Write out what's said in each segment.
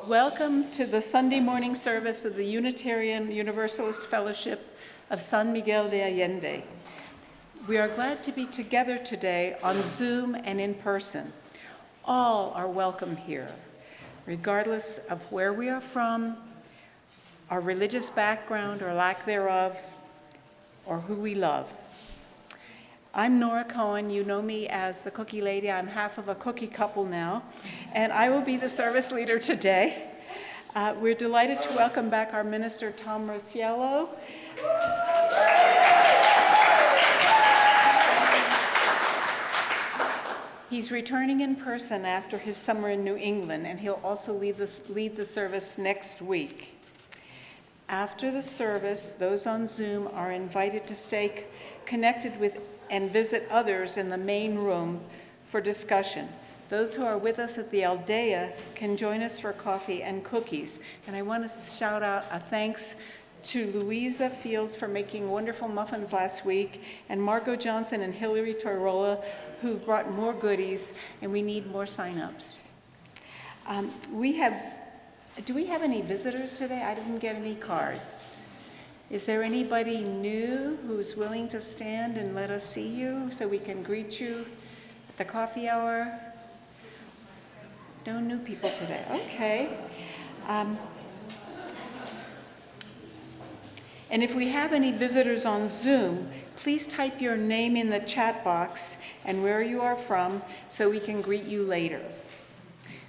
Welcome to the Sunday morning service of the Unitarian Universalist Fellowship of San Miguel de Allende. We are glad to be together today on Zoom and in person. All are welcome here, regardless of where we are from, our religious background or lack thereof, or who we love. I'm Nora Cohen. You know me as the cookie lady. I'm half of a cookie couple now, and I will be the service leader today. We're delighted to welcome back our Minister Tom Rosiello. He's returning in person after his summer in New England, and he'll also lead the service next week. After the service, those on Zoom are invited to stay connected with and visit others in the main room for discussion. Those who are with us at the Allende can join us for coffee and cookies. And I want to shout out a thanks to Louisa Fields for making wonderful muffins last week, and Margot Johnson and Hillary Torolla, who brought more goodies, and we need more sign-ups. Do we have any visitors today? I didn't get any cards. Is there anybody new who's willing to stand and let us see you so we can greet you at the coffee hour? No new people today. Okay. And if we have any visitors on Zoom, please type your name in the chat box and where you are from so we can greet you later.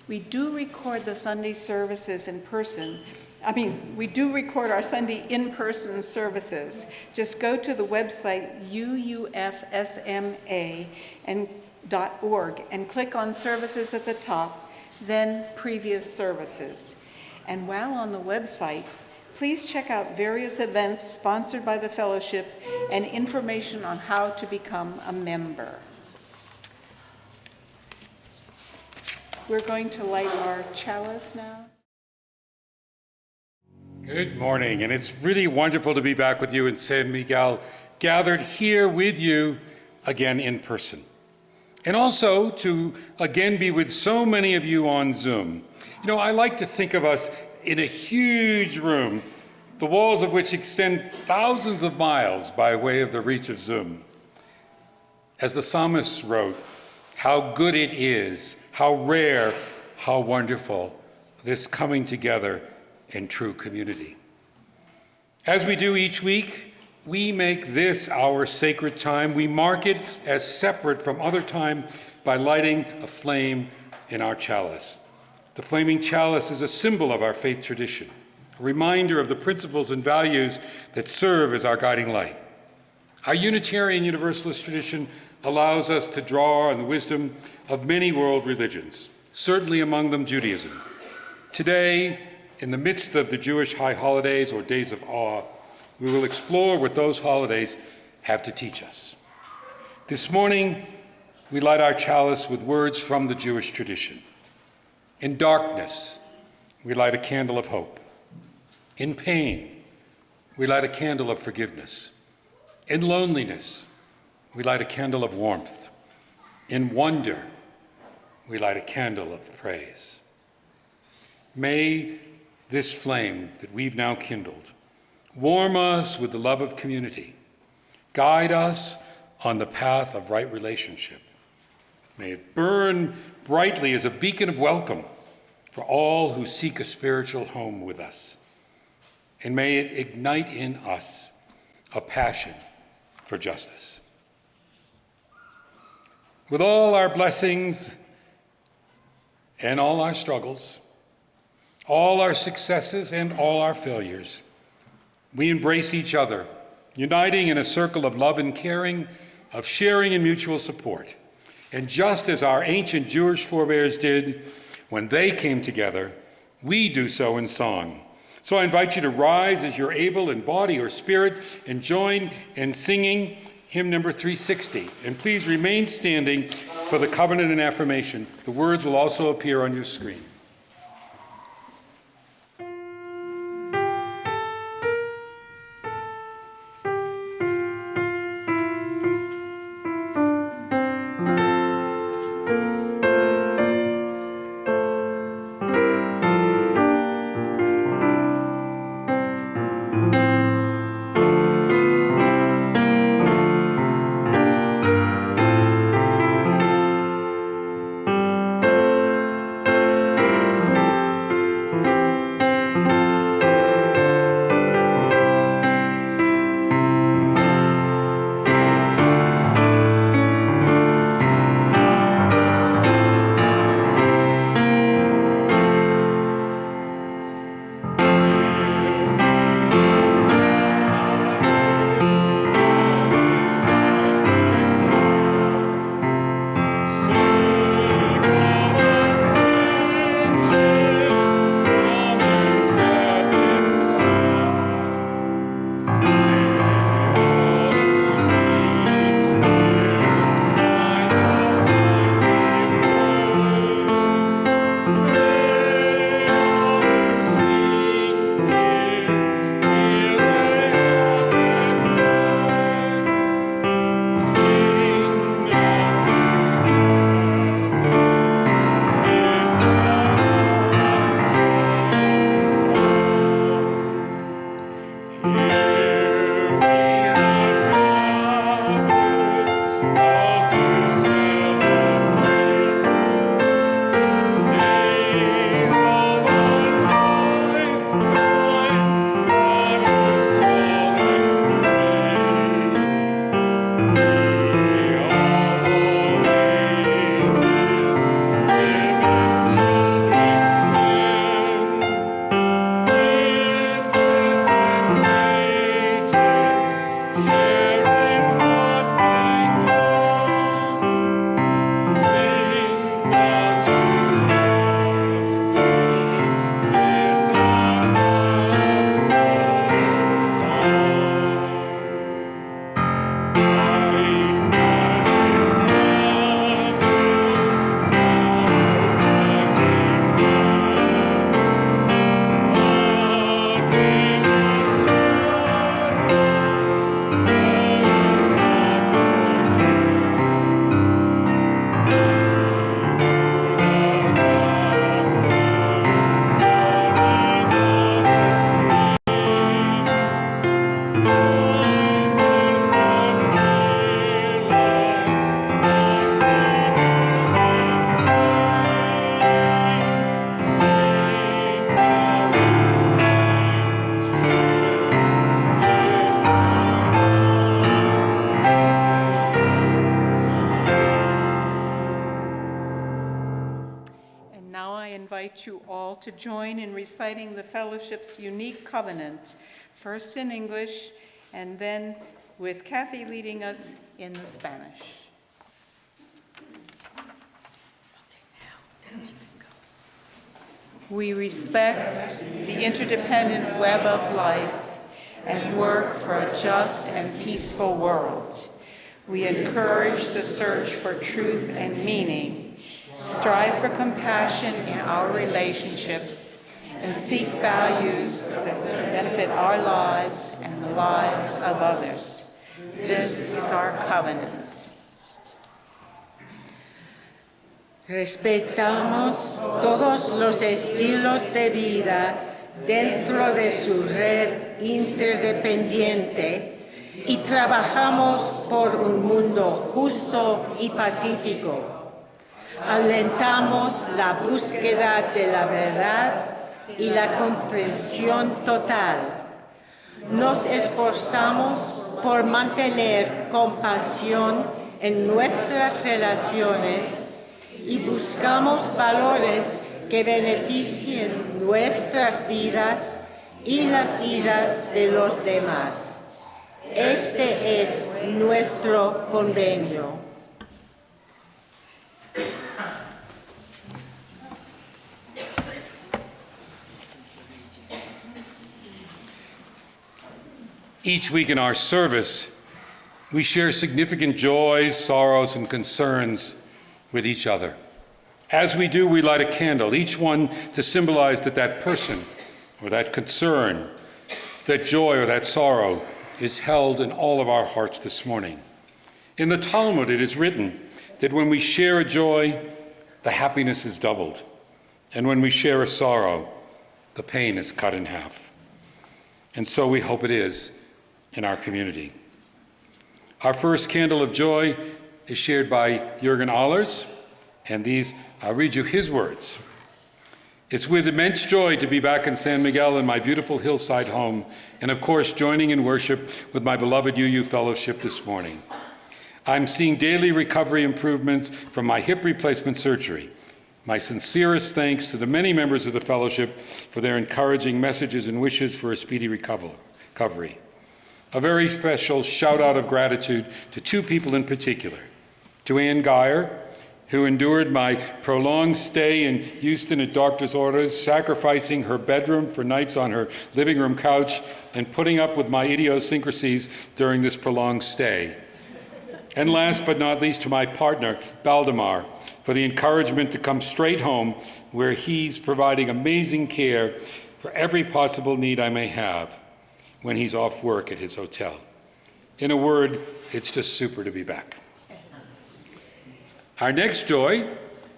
We do record the Sunday services in person. We do record our Sunday in-person services. Just go to the website UUFSMA.org and click on services at the top, then previous services. And while on the website, please check out various events sponsored by the fellowship and information on how to become a member. We're going to light our chalice now. Good morning, and it's really wonderful to be back with you in San Miguel, gathered here with you again in person. And also to again be with so many of you on Zoom. You know, I like to think of us in a huge room, the walls of which extend thousands of miles by way of the reach of Zoom. As the psalmist wrote, how good it is, how rare, how wonderful, this coming together in true community. As we do each week, we make this our sacred time. We mark it as separate from other time by lighting a flame in our chalice. The flaming chalice is a symbol of our faith tradition, a reminder of the principles and values that serve as our guiding light. Our Unitarian Universalist tradition allows us to draw on the wisdom of many world religions, certainly among them Judaism. Today, in the midst of the Jewish high holidays or days of awe, we will explore what those holidays have to teach us. This morning, we light our chalice with words from the Jewish tradition. In darkness, we light a candle of hope. In pain, we light a candle of forgiveness. In loneliness, we light a candle of warmth. In wonder, we light a candle of praise. May this flame that we've now kindled warm us with the love of community, guide us on the path of right relationship. May it burn brightly as a beacon of welcome for all who seek a spiritual home with us. And may it ignite in us a passion for justice. With all our blessings and all our struggles, all our successes and all our failures, we embrace each other, uniting in a circle of love and caring, of sharing and mutual support. And just as our ancient Jewish forebears did when they came together, we do so in song. So I invite you to rise as you're able in body or spirit and join in singing hymn number 360. And please remain standing for the covenant and affirmation. The words will also appear on your screen. to join in reciting the fellowship's unique covenant, first in English and then with Cathy leading us in the Spanish. We respect the interdependent web of life and work for a just and peaceful world. We encourage the search for truth and meaning, strive for compassion in our relationships, and seek values that benefit our lives and the lives of others. This is our covenant. Respetamos todos los estilos de vida dentro de su red interdependiente y trabajamos por un mundo justo y pacífico. Alentamos la búsqueda de la verdad y la comprensión total. Nos esforzamos por mantener compasión en nuestras relaciones y buscamos valores que beneficien nuestras vidas y las vidas de los demás. Este es nuestro convenio. Each week in our service, we share significant joys, sorrows, and concerns with each other. As we do, we light a candle, each one to symbolize that person or that concern, that joy or that sorrow is held in all of our hearts this morning. In the Talmud, it is written that when we share a joy, the happiness is doubled. And when we share a sorrow, the pain is cut in half. And so we hope it is in our community. Our first candle of joy is shared by Jürgen Ahlers, and I'll read you his words. It's with immense joy to be back in San Miguel in my beautiful hillside home, and of course joining in worship with my beloved UU Fellowship this morning. I'm seeing daily recovery improvements from my hip replacement surgery. My sincerest thanks to the many members of the Fellowship for their encouraging messages and wishes for a speedy recovery. A very special shout out of gratitude to two people in particular, to Ann Geyer, who endured my prolonged stay in Houston at doctor's orders, sacrificing her bedroom for nights on her living room couch and putting up with my idiosyncrasies during this prolonged stay. And last but not least, to my partner, Baldemar, for the encouragement to come straight home where he's providing amazing care for every possible need I may have when he's off work at his hotel. In a word, it's just super to be back. Our next joy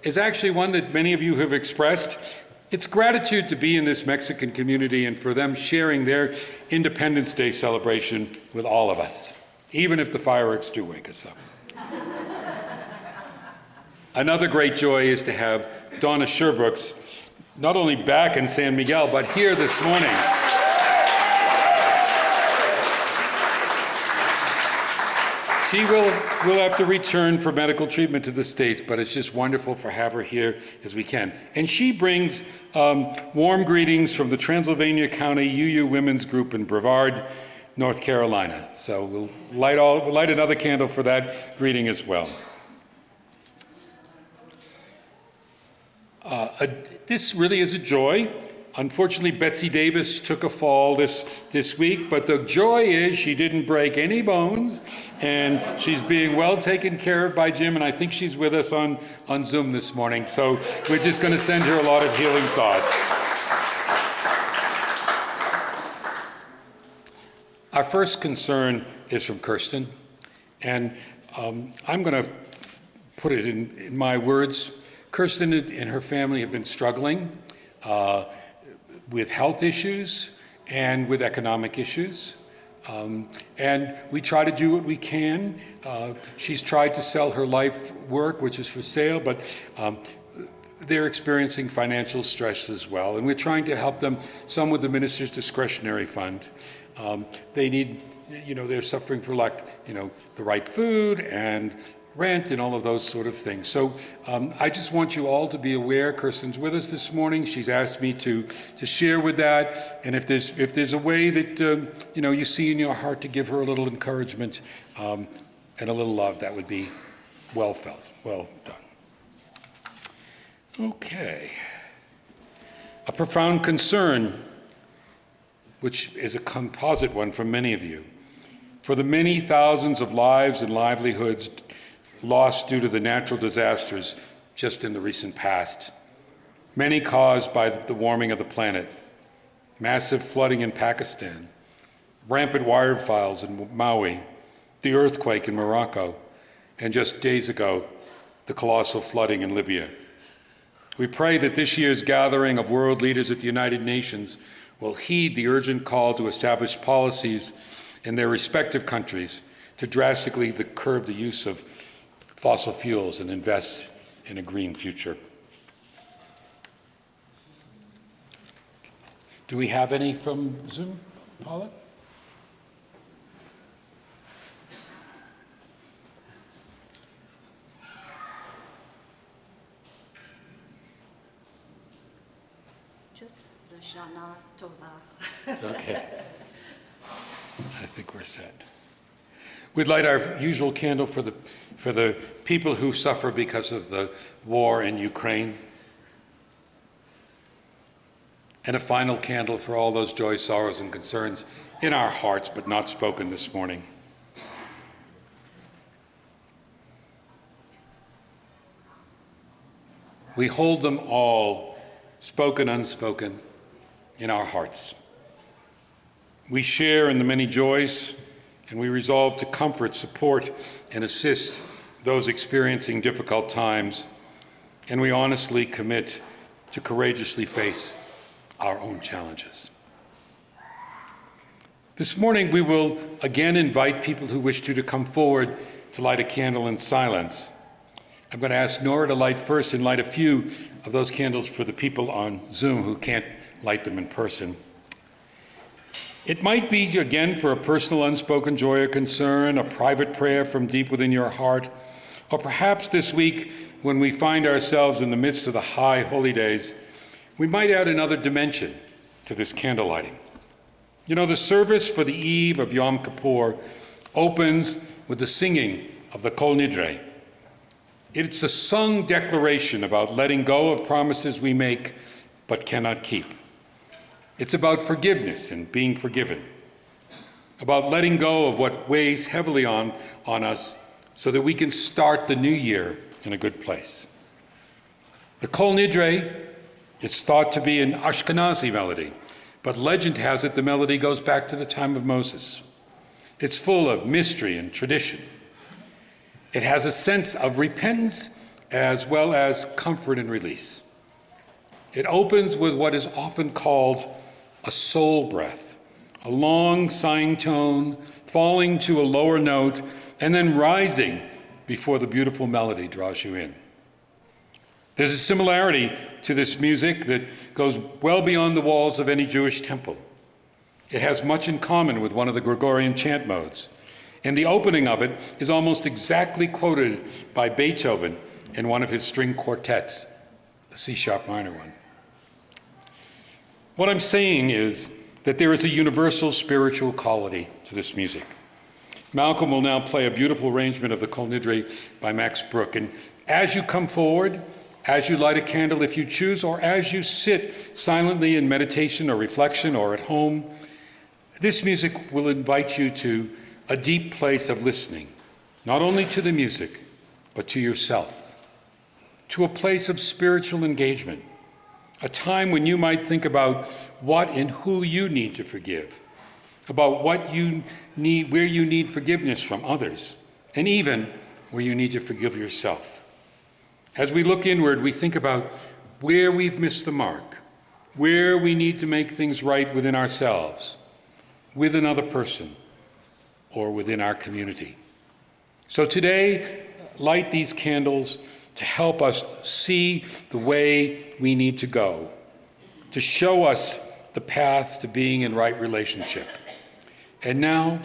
is actually one that many of you have expressed. It's gratitude to be in this Mexican community and for them sharing their Independence Day celebration with all of us, even if the fireworks do wake us up. Another great joy is to have Donna Sherbrooks not only back in San Miguel, but here this morning. She will have to return for medical treatment to the States, but it's just wonderful to have her here as we can. And she brings warm greetings from the Transylvania County UU Women's Group in Brevard, North Carolina. So we'll light another candle for that greeting as well. This really is a joy. Unfortunately, Betsy Davis took a fall this week, but the joy is she didn't break any bones, and she's being well taken care of by Jim, and I think she's with us on Zoom this morning. So we're just going to send her a lot of healing thoughts. Our first concern is from Kirsten, and I'm going to put it in my words. Kirsten and her family have been struggling with health issues and with economic issues. And we try to do what we can. She's tried to sell her life work, which is for sale, but they're experiencing financial stress as well. And we're trying to help them, some with the Minister's Discretionary Fund. They need, they're suffering for the right food and rent and all of those sort of things. So I just want you all to be aware. Kirsten's with us this morning. She's asked me to share with that. And if there's a way that you see in your heart to give her a little encouragement and a little love, that would be well felt, well done. Okay. A profound concern, which is a composite one from many of you, for the many thousands of lives and livelihoods lost due to the natural disasters just in the recent past, many caused by the warming of the planet, massive flooding in Pakistan, rampant wildfires in Maui, the earthquake in Morocco, and just days ago, the colossal flooding in Libya. We pray that this year's gathering of world leaders at the United Nations will heed the urgent call to establish policies in their respective countries to drastically curb the use of fossil fuels and invest in a green future. Do we have any from Zoom, Paula? Just the Shana Tova. Okay. I think we're set. We'd light our usual candle for the people who suffer because of the war in Ukraine. And a final candle for all those joys, sorrows, and concerns in our hearts, but not spoken this morning. We hold them all, spoken, unspoken, in our hearts. We share in the many joys, and we resolve to comfort, support, and assist those experiencing difficult times, and we honestly commit to courageously face our own challenges. This morning, we will again invite people who wish to come forward to light a candle in silence. I'm going to ask Nora to light first and light a few of those candles for the people on Zoom who can't light them in person. It might be, again, for a personal unspoken joy or concern, a private prayer from deep within your heart, or perhaps this week, when we find ourselves in the midst of the high holy days, we might add another dimension to this candle lighting. You know, the service for the eve of Yom Kippur opens with the singing of the Kol Nidre. It's a sung declaration about letting go of promises we make but cannot keep. It's about forgiveness and being forgiven, about letting go of what weighs heavily on us so that we can start the new year in a good place. The Kol Nidre is thought to be an Ashkenazi melody, but legend has it the melody goes back to the time of Moses. It's full of mystery and tradition. It has a sense of repentance as well as comfort and release. It opens with what is often called a soul breath, a long sighing tone, falling to a lower note, and then rising before the beautiful melody draws you in. There's a similarity to this music that goes well beyond the walls of any Jewish temple. It has much in common with one of the Gregorian chant modes, and the opening of it is almost exactly quoted by Beethoven in one of his string quartets, the C-sharp minor one. What I'm saying is that there is a universal spiritual quality to this music. Malcolm will now play a beautiful arrangement of the Kol Nidre by Max Bruch. And as you come forward, as you light a candle if you choose, or as you sit silently in meditation or reflection or at home, this music will invite you to a deep place of listening, not only to the music, but to yourself, to a place of spiritual engagement, a time when you might think about what and who you need to forgive, about what you need, where you need forgiveness from others, and even where you need to forgive yourself. As we look inward, we think about where we've missed the mark, where we need to make things right within ourselves, with another person, or within our community. So today, light these candles to help us see the way we need to go, to show us the path to being in right relationship. And now,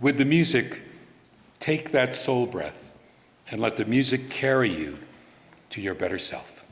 with the music, take that soul breath and let the music carry you to your better self.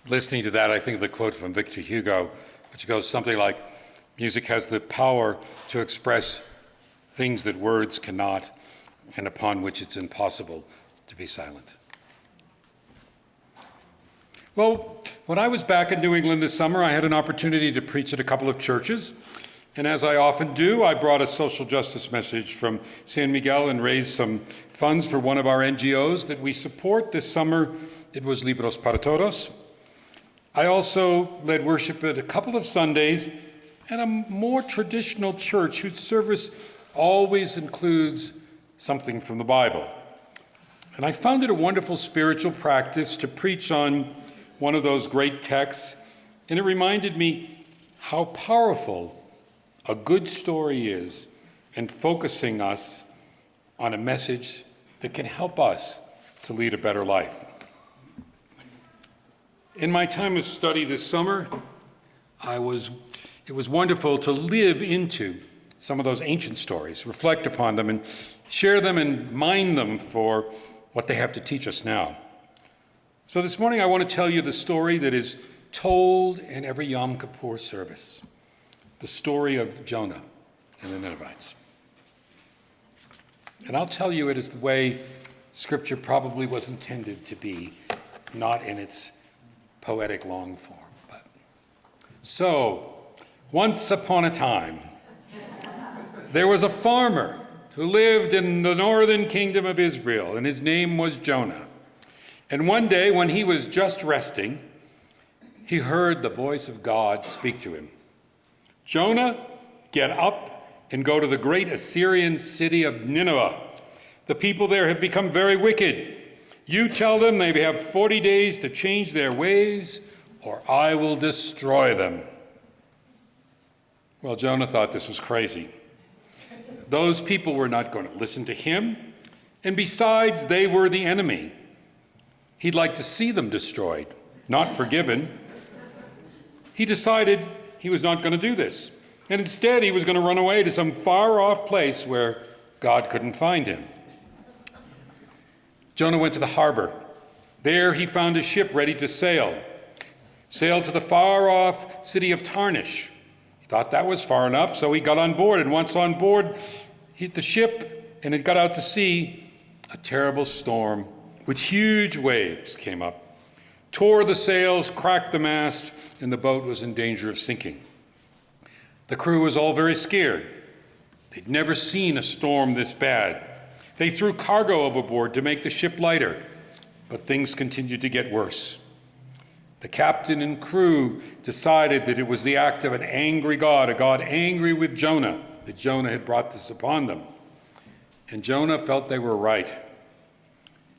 Listening to that, I think of the quote from Victor Hugo, which goes something like, music has the power to express things that words cannot, and upon which it's impossible to be silent. Well, when I was back in New England this summer, I had an opportunity to preach at a couple of churches. And as I often do, I brought a social justice message from San Miguel and raised some funds for one of our NGOs that we support. This summer, it was Libros para Todos. I also led worship at a couple of Sundays at a more traditional church whose service always includes something from the Bible. And I found it a wonderful spiritual practice to preach on one of those great texts, and it reminded me how powerful a good story is in focusing us on a message that can help us to lead a better life. In my time of study this summer, it was wonderful to live into some of those ancient stories, reflect upon them, and share them and mine them for what they have to teach us now. So this morning I want to tell you the story that is told in every Yom Kippur service, the story of Jonah and the Ninevites. And I'll tell you it is the way Scripture probably was intended to be, not in its poetic long form. So, once upon a time, there was a farmer who lived in the northern kingdom of Israel, and his name was Jonah. And one day, when he was just resting, he heard the voice of God speak to him. Jonah, get up and go to the great Assyrian city of Nineveh. The people there have become very wicked. You tell them they have 40 days to change their ways, or I will destroy them. Well, Jonah thought this was crazy. Those people were not going to listen to him, and besides, they were the enemy. He'd like to see them destroyed, not forgiven. He decided he was not going to do this, and instead he was going to run away to some far-off place where God couldn't find him. Jonah went to the harbor. There he found a ship ready to sailed to the far-off city of Tarshish. He thought that was far enough, so he got on board, and once on board, the ship, and it got out to sea, a terrible storm with huge waves came up, tore the sails, cracked the mast, and the boat was in danger of sinking. The crew was all very scared. They'd never seen a storm this bad. They threw cargo overboard to make the ship lighter, but things continued to get worse. The captain and crew decided that it was the act of an angry God, a God angry with Jonah, that Jonah had brought this upon them. And Jonah felt they were right.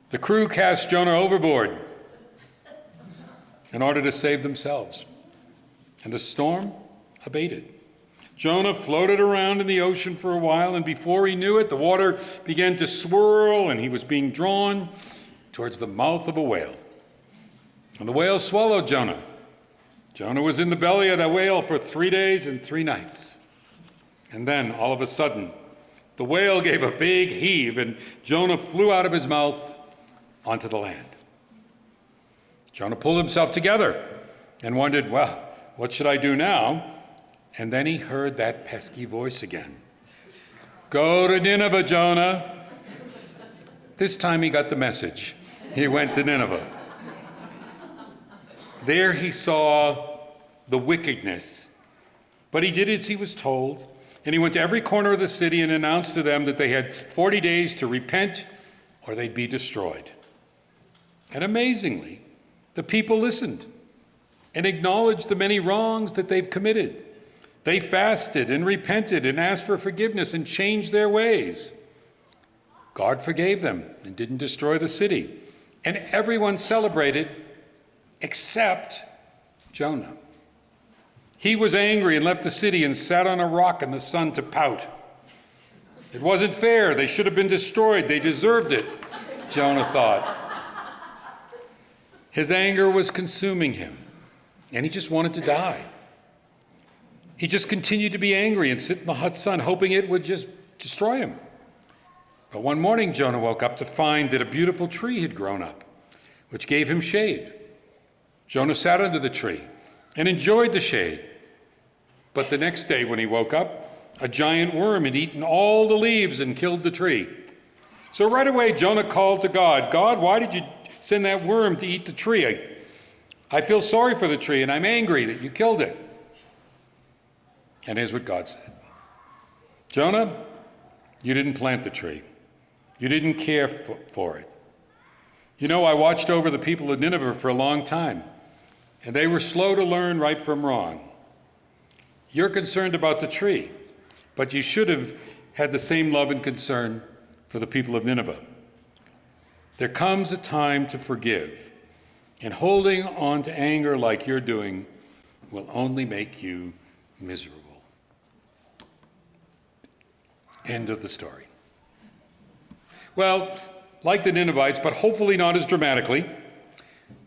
The crew cast Jonah overboard in order to save themselves, and the storm abated. Jonah floated around in the ocean for a while, and before he knew it, the water began to swirl, and he was being drawn towards the mouth of a whale. And the whale swallowed Jonah. Jonah was in the belly of that whale for 3 days and 3 nights. And then, all of a sudden, the whale gave a big heave, and Jonah flew out of his mouth onto the land. Jonah pulled himself together and wondered, well, what should I do now? And then he heard that pesky voice again. Go to Nineveh, Jonah. This time he got the message. He went to Nineveh. There he saw the wickedness, but he did as he was told, and he went to every corner of the city and announced to them that they had 40 days to repent or they'd be destroyed. And amazingly, the people listened and acknowledged the many wrongs that they've committed. They fasted and repented and asked for forgiveness and changed their ways. God forgave them and didn't destroy the city. And everyone celebrated except Jonah. He was angry and left the city and sat on a rock in the sun to pout. It wasn't fair. They should have been destroyed. They deserved it, Jonah thought. His anger was consuming him, and he just wanted to die. He just continued to be angry and sit in the hot sun, hoping it would just destroy him. But one morning, Jonah woke up to find that a beautiful tree had grown up, which gave him shade. Jonah sat under the tree and enjoyed the shade. But the next day when he woke up, a giant worm had eaten all the leaves and killed the tree. So right away, Jonah called to God, God, why did you send that worm to eat the tree? I feel sorry for the tree, and I'm angry that you killed it. And here's what God said. Jonah, you didn't plant the tree. You didn't care for it. You know, I watched over the people of Nineveh for a long time, and they were slow to learn right from wrong. You're concerned about the tree, but you should have had the same love and concern for the people of Nineveh. There comes a time to forgive, and holding on to anger like you're doing will only make you miserable. End of the story. Well, like the Ninevites, but hopefully not as dramatically,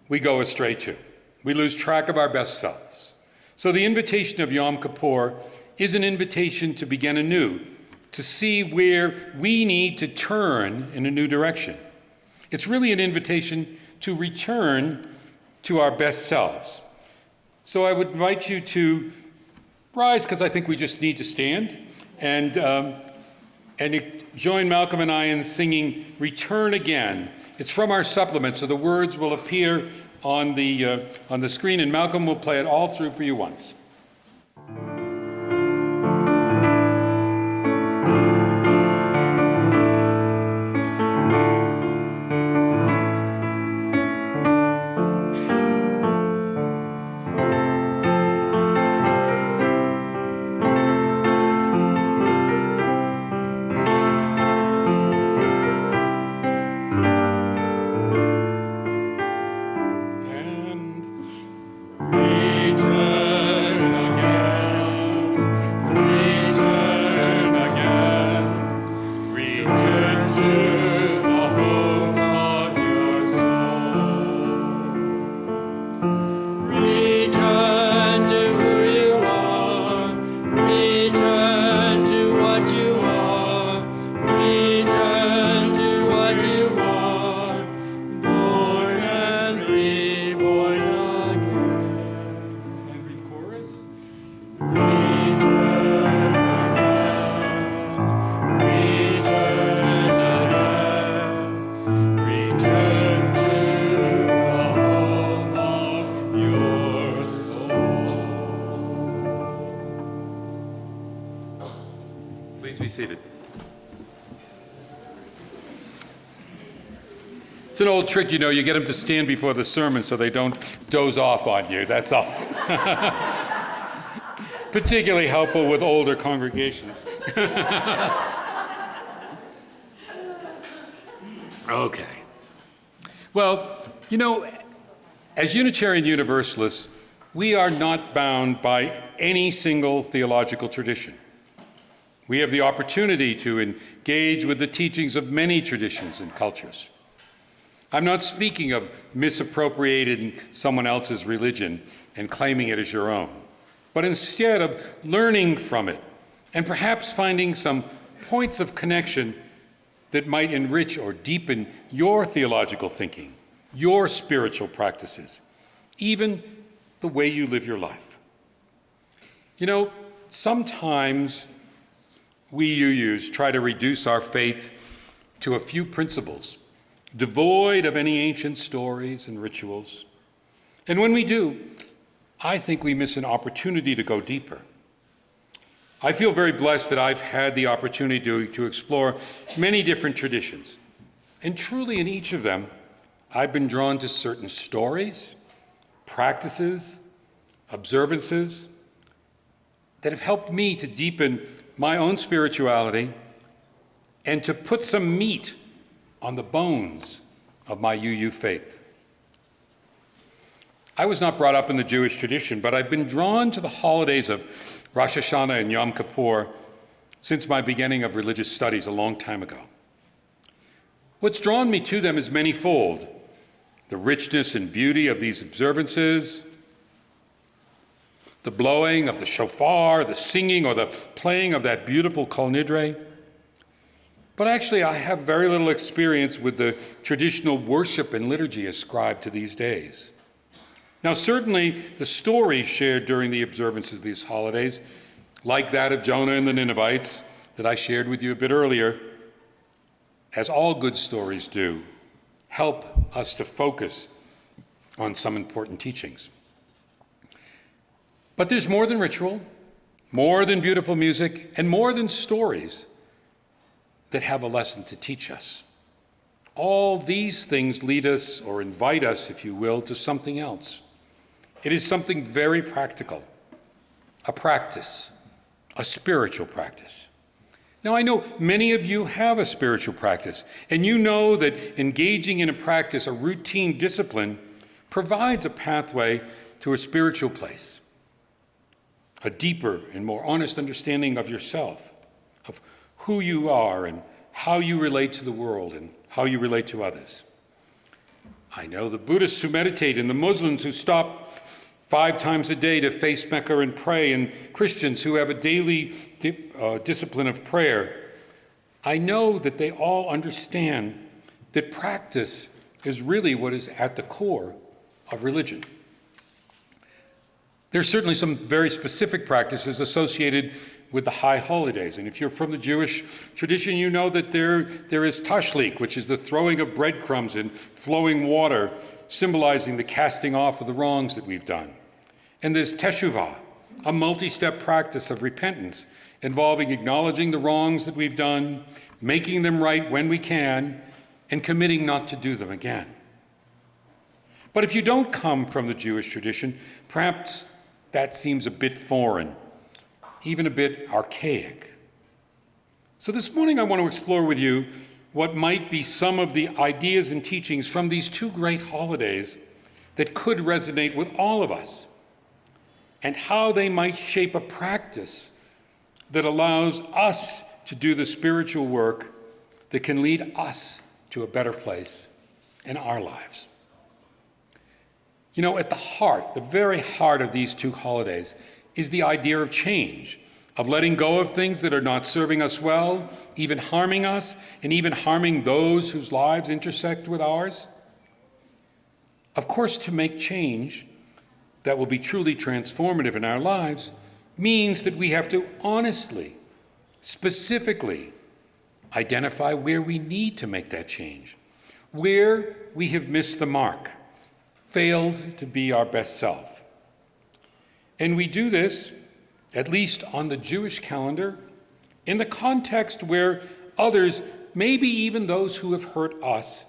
we go astray too. We lose track of our best selves. So the invitation of Yom Kippur is an invitation to begin anew, to see where we need to turn in a new direction. It's really an invitation to return to our best selves. So I would invite you to rise, because I think we just need to stand, and join Malcolm and I in singing Return Again. It's from our supplement, so the words will appear on the screen, and Malcolm will play it all through for you once. It's an old trick, you know, you get them to stand before the sermon so they don't doze off on you, that's all. Particularly helpful with older congregations. Okay. Well, you know, as Unitarian Universalists, we are not bound by any single theological tradition. We have the opportunity to engage with the teachings of many traditions and cultures. I'm not speaking of misappropriating someone else's religion and claiming it as your own, but instead of learning from it and perhaps finding some points of connection that might enrich or deepen your theological thinking, your spiritual practices, even the way you live your life. You know, sometimes we UUs try to reduce our faith to a few principles, devoid of any ancient stories and rituals. And when we do, I think we miss an opportunity to go deeper. I feel very blessed that I've had the opportunity to explore many different traditions. And truly in each of them, I've been drawn to certain stories, practices, observances that have helped me to deepen my own spirituality and to put some meat on the bones of my UU faith. I was not brought up in the Jewish tradition, but I've been drawn to the holidays of Rosh Hashanah and Yom Kippur since my beginning of religious studies a long time ago. What's drawn me to them is manyfold. The richness and beauty of these observances, the blowing of the shofar, the singing or the playing of that beautiful Kol Nidre. But actually, I have very little experience with the traditional worship and liturgy ascribed to these days. Now, certainly the stories shared during the observance of these holidays, like that of Jonah and the Ninevites that I shared with you a bit earlier, as all good stories do, help us to focus on some important teachings. But there's more than ritual, more than beautiful music, and more than stories that have a lesson to teach us. All these things lead us, or invite us, if you will, to something else. It is something very practical, a practice, a spiritual practice. Now, I know many of you have a spiritual practice, and you know that engaging in a practice, a routine discipline, provides a pathway to a spiritual place, a deeper and more honest understanding of yourself, of who you are and how you relate to the world and how you relate to others. I know the Buddhists who meditate and the Muslims who stop 5 times a day to face Mecca and pray, and Christians who have a daily discipline of prayer. I know that they all understand that practice is really what is at the core of religion. There's certainly some very specific practices associated with the high holidays. And if you're from the Jewish tradition, you know that there is tashlik, which is the throwing of breadcrumbs in flowing water, symbolizing the casting off of the wrongs that we've done. And there's teshuvah, a multi-step practice of repentance involving acknowledging the wrongs that we've done, making them right when we can, and committing not to do them again. But if you don't come from the Jewish tradition, perhaps that seems a bit foreign, even a bit archaic. So this morning I want to explore with you what might be some of the ideas and teachings from these 2 great holidays that could resonate with all of us, and how they might shape a practice that allows us to do the spiritual work that can lead us to a better place in our lives. You know, at the heart, the very heart of these 2 holidays is the idea of change, of letting go of things that are not serving us well, even harming us, and even harming those whose lives intersect with ours. Of course, to make change that will be truly transformative in our lives means that we have to honestly, specifically identify where we need to make that change, where we have missed the mark, failed to be our best self. And we do this, at least on the Jewish calendar, in the context where others, maybe even those who have hurt us,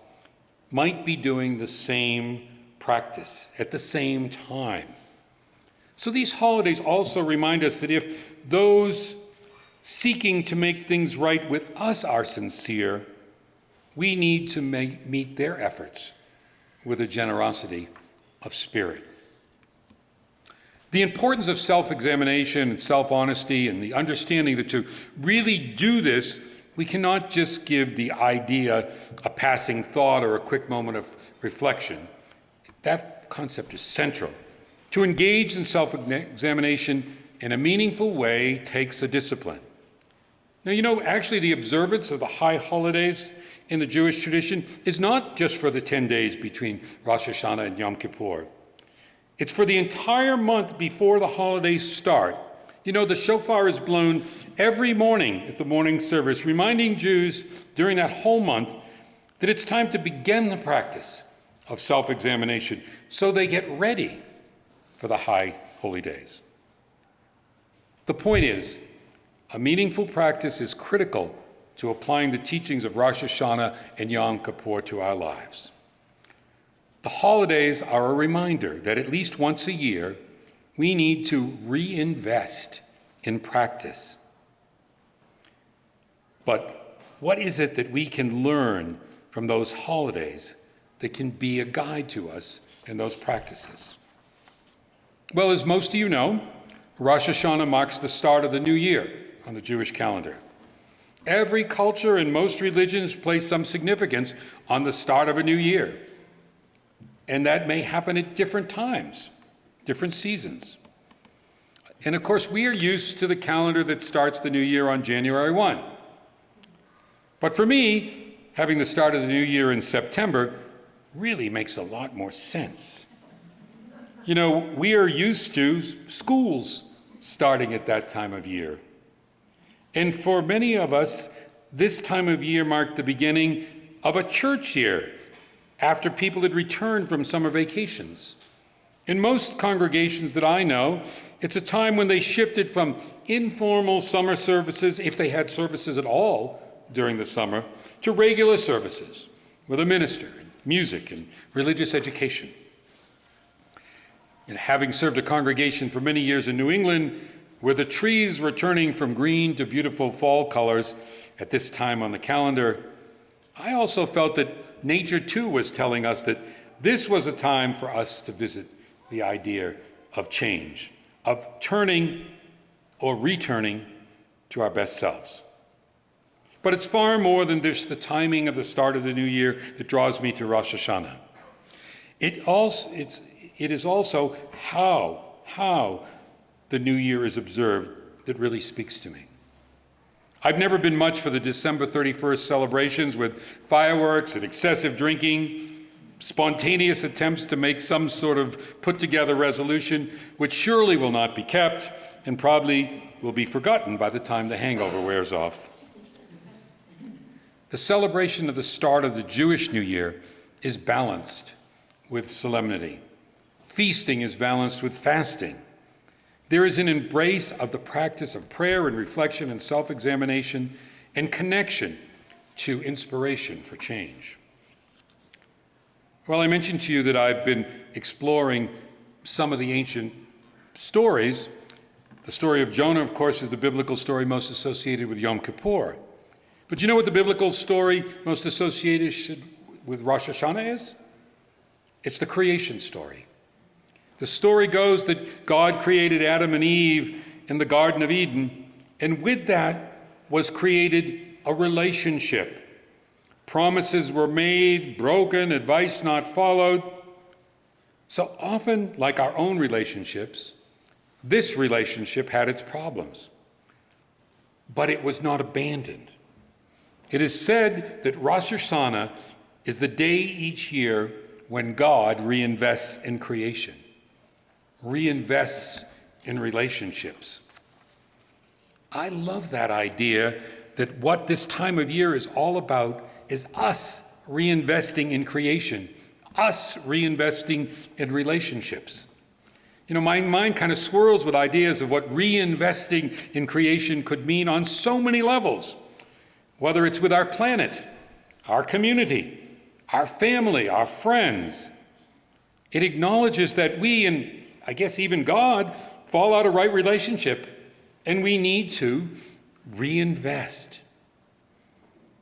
might be doing the same practice at the same time. So these holidays also remind us that if those seeking to make things right with us are sincere, we need to meet their efforts with a generosity of spirit. The importance of self-examination and self-honesty and the understanding that to really do this, we cannot just give the idea a passing thought or a quick moment of reflection. That concept is central. To engage in self-examination in a meaningful way takes a discipline. Now, you know, actually the observance of the high holidays in the Jewish tradition is not just for the 10 days between Rosh Hashanah and Yom Kippur. It's for the entire month before the holidays start. You know, the shofar is blown every morning at the morning service, reminding Jews during that whole month that it's time to begin the practice of self-examination so they get ready for the high holy days. The point is, a meaningful practice is critical to applying the teachings of Rosh Hashanah and Yom Kippur to our lives. The holidays are a reminder that at least once a year, we need to reinvest in practice. But what is it that we can learn from those holidays that can be a guide to us in those practices? Well, as most of you know, Rosh Hashanah marks the start of the new year on the Jewish calendar. Every culture and most religions place some significance on the start of a new year. And that may happen at different times, different seasons. And of course, we are used to the calendar that starts the new year on January 1. But for me, having the start of the new year in September really makes a lot more sense. You know, we are used to schools starting at that time of year. And for many of us, this time of year marked the beginning of a church year after people had returned from summer vacations. In most congregations that I know, it's a time when they shifted from informal summer services, if they had services at all during the summer, to regular services with a minister, and music, and religious education. And having served a congregation for many years in New England, where the trees were turning from green to beautiful fall colors at this time on the calendar, I also felt that nature too was telling us that this was a time for us to visit the idea of change, of turning or returning to our best selves. But it's far more than just the timing of the start of the new year that draws me to Rosh Hashanah. It is also how the new year is observed that really speaks to me. I've never been much for the December 31st celebrations with fireworks and excessive drinking, spontaneous attempts to make some sort of put-together resolution, which surely will not be kept and probably will be forgotten by the time the hangover wears off. The celebration of the start of the Jewish New Year is balanced with solemnity. Feasting is balanced with fasting. There is an embrace of the practice of prayer and reflection and self-examination and connection to inspiration for change. Well, I mentioned to you that I've been exploring some of the ancient stories. The story of Jonah, of course, is the biblical story most associated with Yom Kippur. But you know what the biblical story most associated with Rosh Hashanah is? It's the creation story. The story goes that God created Adam and Eve in the Garden of Eden, and with that was created a relationship. Promises were made, broken, advice not followed. So often, like our own relationships, this relationship had its problems. But it was not abandoned. It is said that Rosh Hashanah is the day each year when God reinvests in creation, reinvests in relationships. I love that idea that what this time of year is all about is us reinvesting in creation, us reinvesting in relationships. You know, my mind kind of swirls with ideas of what reinvesting in creation could mean on so many levels, whether it's with our planet, our community, our family, our friends. It acknowledges that we, and I guess even God, fall out of right relationship, and we need to reinvest.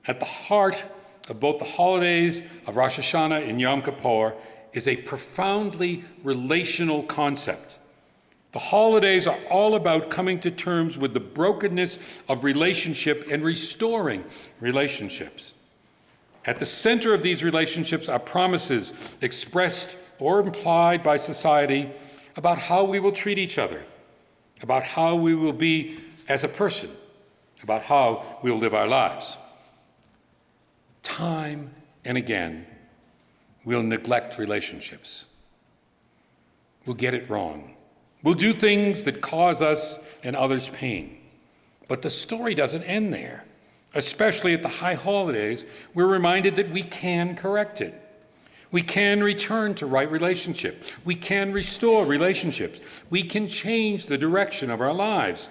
At the heart of both the holidays of Rosh Hashanah and Yom Kippur is a profoundly relational concept. The holidays are all about coming to terms with the brokenness of relationship and restoring relationships. At the center of these relationships are promises expressed or implied by society about how we will treat each other, about how we will be as a person, about how we will live our lives. Time and again, we'll neglect relationships. We'll get it wrong. We'll do things that cause us and others pain. But the story doesn't end there. Especially at the high holidays, we're reminded that we can correct it. We can return to right relationship. We can restore relationships. We can change the direction of our lives.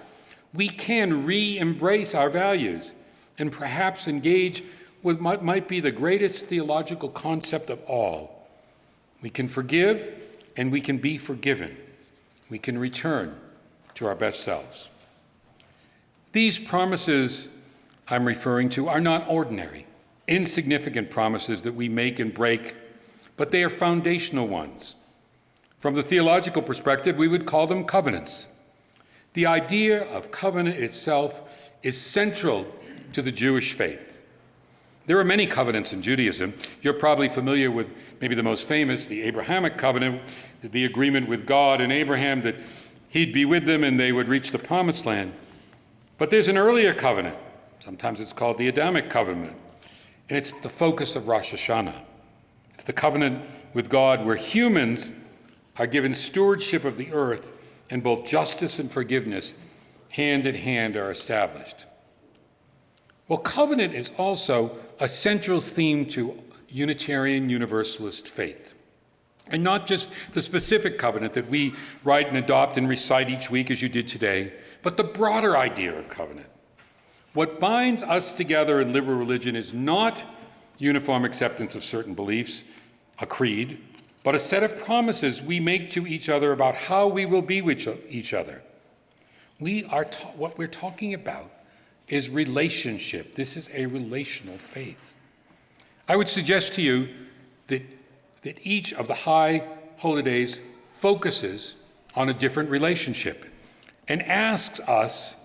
We can re-embrace our values and perhaps engage with what might be the greatest theological concept of all. We can forgive and we can be forgiven. We can return to our best selves. These promises I'm referring to are not ordinary, insignificant promises that we make and break, but they are foundational ones. From the theological perspective, we would call them covenants. The idea of covenant itself is central to the Jewish faith. There are many covenants in Judaism. You're probably familiar with maybe the most famous, the Abrahamic covenant, the agreement with God and Abraham that he'd be with them and they would reach the promised land. But there's an earlier covenant. Sometimes it's called the Adamic covenant. And it's the focus of Rosh Hashanah. It's the covenant with God where humans are given stewardship of the earth, and both justice and forgiveness, hand in hand, are established. Well, covenant is also a central theme to Unitarian Universalist faith. And not just the specific covenant that we write and adopt and recite each week as you did today, but the broader idea of covenant. What binds us together in liberal religion is not uniform acceptance of certain beliefs, a creed, but a set of promises we make to each other about how we will be with each other. What we're talking about is relationship. This is a relational faith. I would suggest to you that each of the high holidays focuses on a different relationship and asks us,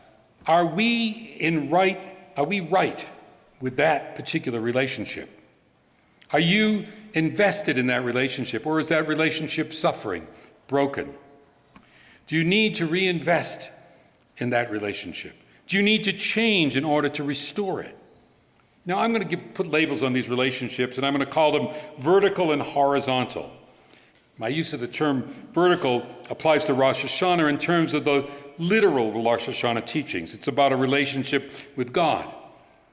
are we right with that particular relationship? Are you invested in that relationship, or is that relationship suffering, broken? Do you need to reinvest in that relationship? Do you need to change in order to restore it? Now, I'm going to put labels on these relationships, and I'm going to call them vertical and horizontal. My use of the term vertical applies to Rosh Hashanah in terms of the literal Rosh Hashanah teachings. It's about a relationship with God.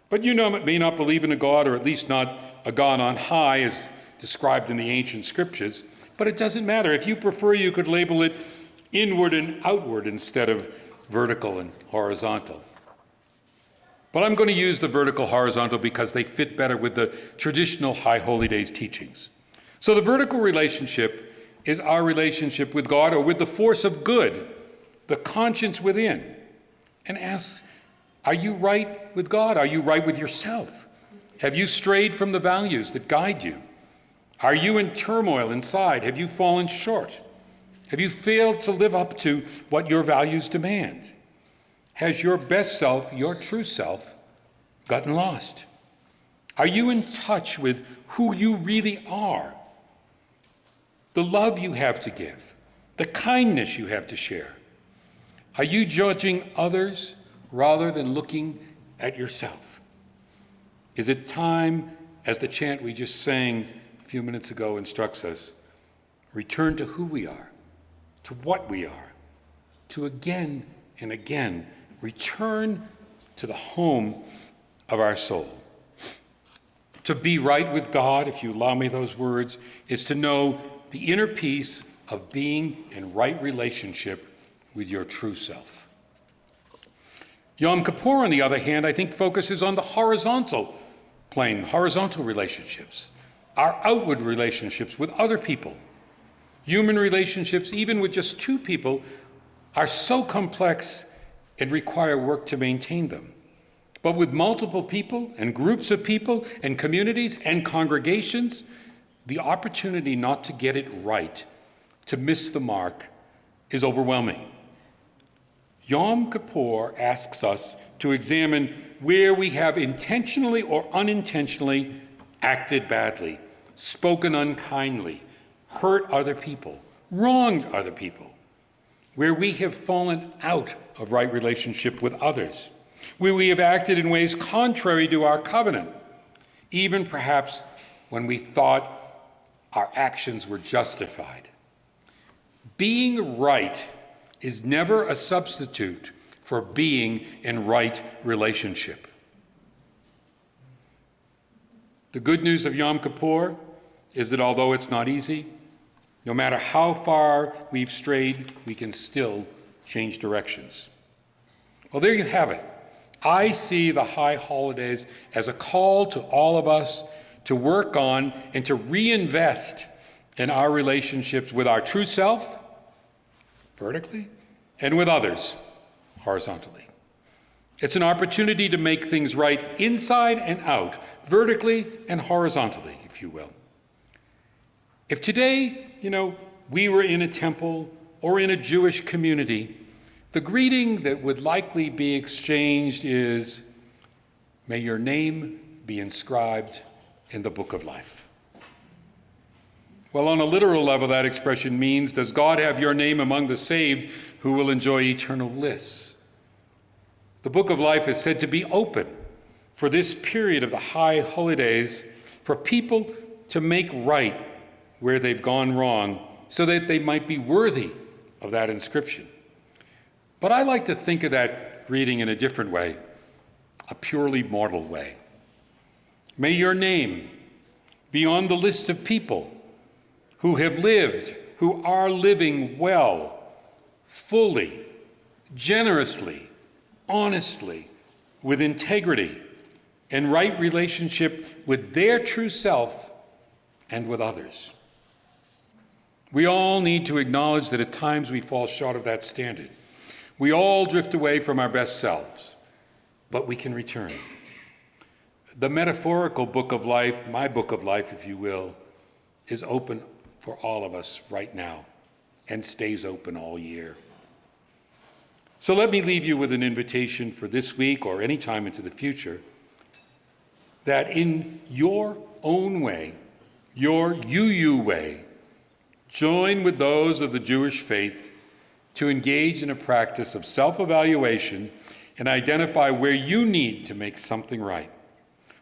But you may not believe in a God, or at least not a God on high as described in the ancient scriptures, but it doesn't matter. If you prefer, you could label it inward and outward instead of vertical and horizontal. But I'm going to use the vertical horizontal because they fit better with the traditional High Holy Days teachings. So the vertical relationship is our relationship with God, or with the force of good, the conscience within, and asks, are you right with God? Are you right with yourself? Have you strayed from the values that guide you? Are you in turmoil inside? Have you fallen short? Have you failed to live up to what your values demand? Has your best self, your true self, gotten lost? Are you in touch with who you really are? The love you have to give, the kindness you have to share. Are you judging others rather than looking at yourself? Is it time, as the chant we just sang a few minutes ago instructs us, return to who we are, to what we are, to again and again return to the home of our soul? To be right with God, if you allow me those words, is to know the inner peace of being in right relationship with your true self. Yom Kippur, on the other hand, I think focuses on the horizontal plane, horizontal relationships, our outward relationships with other people. Human relationships, even with just two people, are so complex and require work to maintain them. But with multiple people and groups of people and communities and congregations, the opportunity not to get it right, to miss the mark, is overwhelming. Yom Kippur asks us to examine where we have intentionally or unintentionally acted badly, spoken unkindly, hurt other people, wronged other people, where we have fallen out of right relationship with others, where we have acted in ways contrary to our covenant, even perhaps when we thought our actions were justified. Being right is never a substitute for being in right relationship. The good news of Yom Kippur is that although it's not easy, no matter how far we've strayed, we can still change directions. Well, there you have it. I see the high holidays as a call to all of us to work on and to reinvest in our relationships with our true self, vertically, and with others, horizontally. It's an opportunity to make things right inside and out, vertically and horizontally, if you will. If today, we were in a temple or in a Jewish community, the greeting that would likely be exchanged is, may your name be inscribed in the book of life. Well, on a literal level, that expression means, does God have your name among the saved who will enjoy eternal bliss? The book of life is said to be open for this period of the high holidays, for people to make right where they've gone wrong, so that they might be worthy of that inscription. But I like to think of that greeting in a different way, a purely mortal way. May your name be on the list of people who have lived, who are living well, fully, generously, honestly, with integrity and right relationship with their true self and with others. We all need to acknowledge that at times we fall short of that standard. We all drift away from our best selves, but we can return. The metaphorical book of life, my book of life, if you will, is open for all of us right now and stays open all year. So let me leave you with an invitation for this week or any time into the future, that in your own way, your UU way, join with those of the Jewish faith to engage in a practice of self-evaluation and identify where you need to make something right,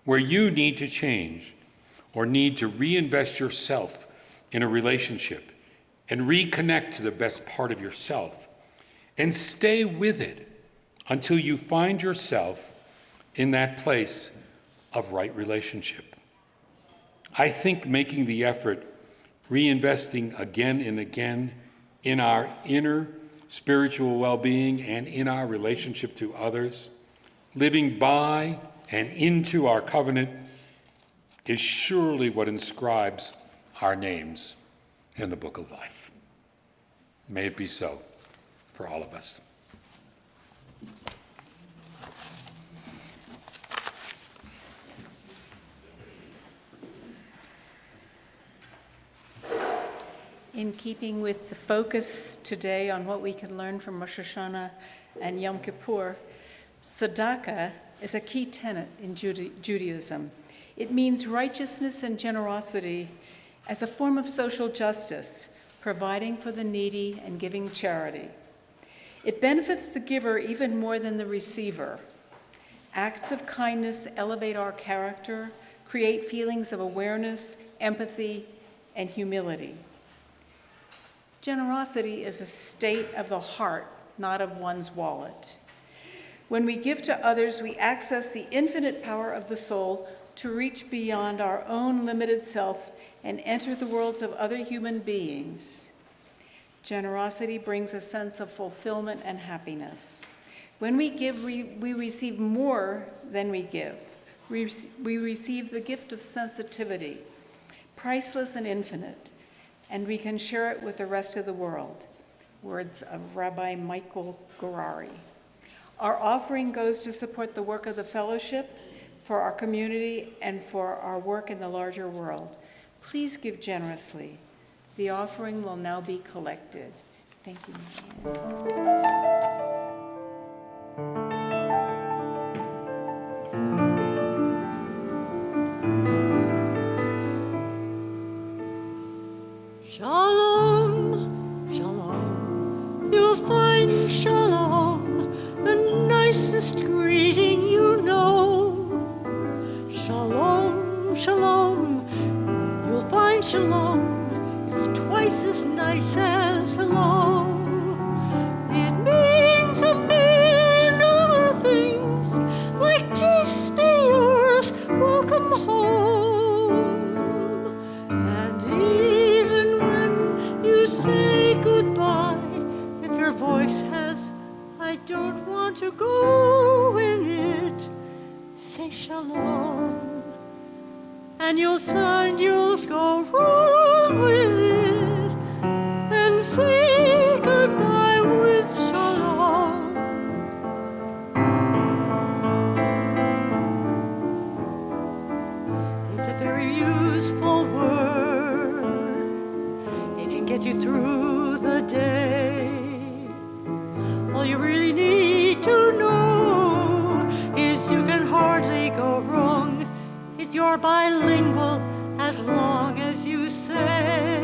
where you need to change or need to reinvest yourself in a relationship and reconnect to the best part of yourself, and stay with it until you find yourself in that place of right relationship. I think making the effort, reinvesting again and again in our inner spiritual well-being and in our relationship to others, living by and into our covenant, is surely what inscribes our names in the book of life. May it be so for all of us. In keeping with the focus today on what we can learn from Rosh Hashanah and Yom Kippur, tzedakah is a key tenet in Judaism. It means righteousness and generosity as a form of social justice, providing for the needy and giving charity. It benefits the giver even more than the receiver. Acts of kindness elevate our character, create feelings of awareness, empathy, and humility. Generosity is a state of the heart, not of one's wallet. When we give to others, we access the infinite power of the soul to reach beyond our own limited self and enter the worlds of other human beings. Generosity brings a sense of fulfillment and happiness. When we give, we receive more than we give. We receive the gift of sensitivity, priceless and infinite, and we can share it with the rest of the world. Words of Rabbi Michael Guerrero. Our offering goes to support the work of the fellowship, for our community, and for our work in the larger world. Please give generously. The offering will now be collected. Thank you, Marianne. Shalom, shalom, you'll find shalom, the nicest greeting you know. Shalom, shalom, you'll find shalom, it's twice as nice as hello. It means a million other things, like peace be yours, welcome home. And even when you say goodbye, if your voice has, I don't want to go in it, say shalom. And you'll find you'll go wrong with it and say goodbye with shalom. It's a very useful word. It can get you through the day. All you really need to know is you can hardly go wrong. You're bilingual as long as you say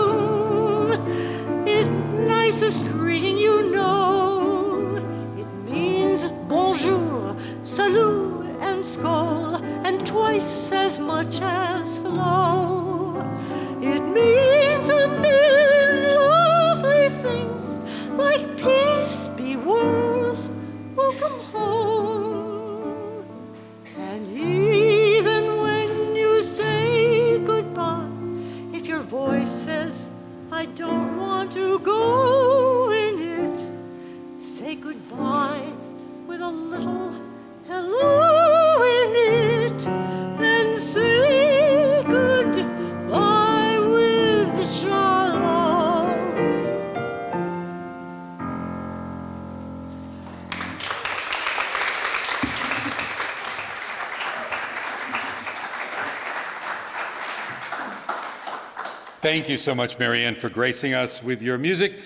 shalom. It's nicest greeting you know. It means bonjour, salut, and skol, and twice as much as hello. It means a million lovely things, like peace be world's welcome home. And even when you say goodbye, if your voice says, I don't want to go in it, say goodbye with a little hello in it, and say goodbye with shalom. Thank you so much, Marianne, for gracing us with your music.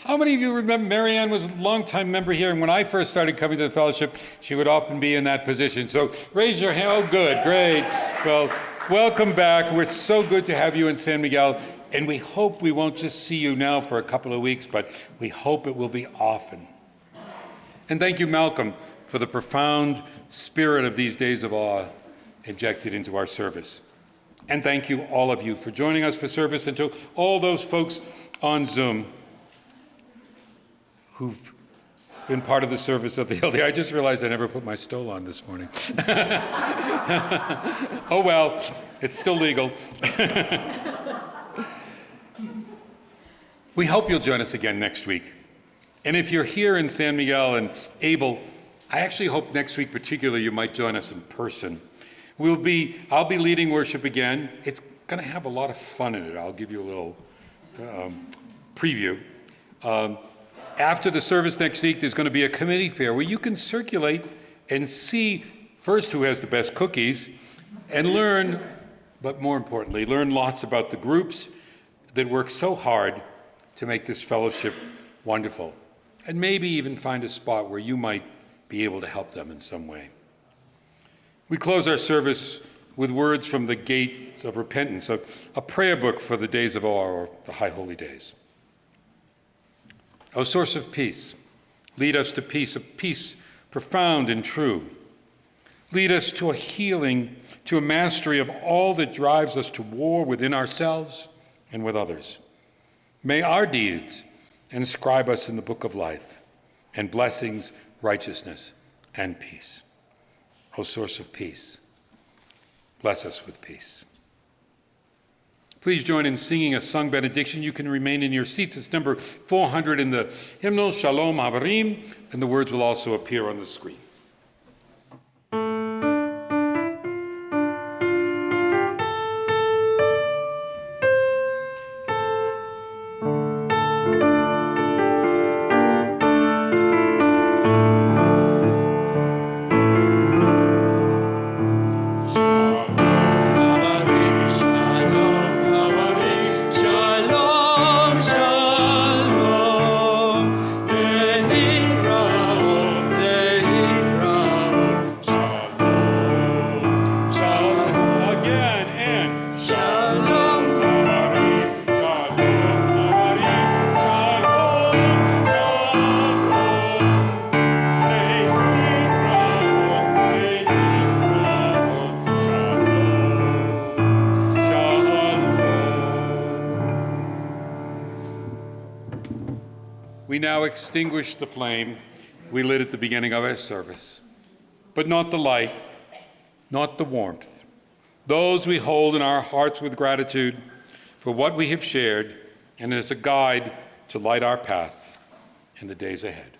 How many of you remember Marianne was a longtime member here, and when I first started coming to the fellowship, she would often be in that position. So raise your hand. Oh, good, great. Well, welcome back. We're so good to have you in San Miguel, and we hope we won't just see you now for a couple of weeks, but we hope it will be often. And thank you, Malcolm, for the profound spirit of these days of awe injected into our service. And thank you, all of you, for joining us for service, and to all those folks on Zoom who've been part of the service of the Halliday. I just realized I never put my stole on this morning. Oh well, it's still legal. We hope you'll join us again next week. And if you're here in San Miguel and able, I actually hope next week particularly you might join us in person. I'll be leading worship again. It's going to have a lot of fun in it. I'll give you a little preview. After the service next week, there's going to be a committee fair where you can circulate and see first who has the best cookies and learn, but more importantly, learn lots about the groups that work so hard to make this fellowship wonderful, and maybe even find a spot where you might be able to help them in some way. We close our service with words from the Gates of Repentance, a prayer book for the days of awe, or the High Holy Days. O source of peace, lead us to peace, a peace profound and true. Lead us to a healing, to a mastery of all that drives us to war within ourselves and with others. May our deeds inscribe us in the book of life, and blessings, righteousness, and peace. O source of peace, bless us with peace. Please join in singing a sung benediction. You can remain in your seats. It's number 400 in the hymnal, Shalom Havarim, and the words will also appear on the screen. We now extinguish the flame we lit at the beginning of our service, but not the light, not the warmth. Those we hold in our hearts with gratitude for what we have shared, and as a guide to light our path in the days ahead.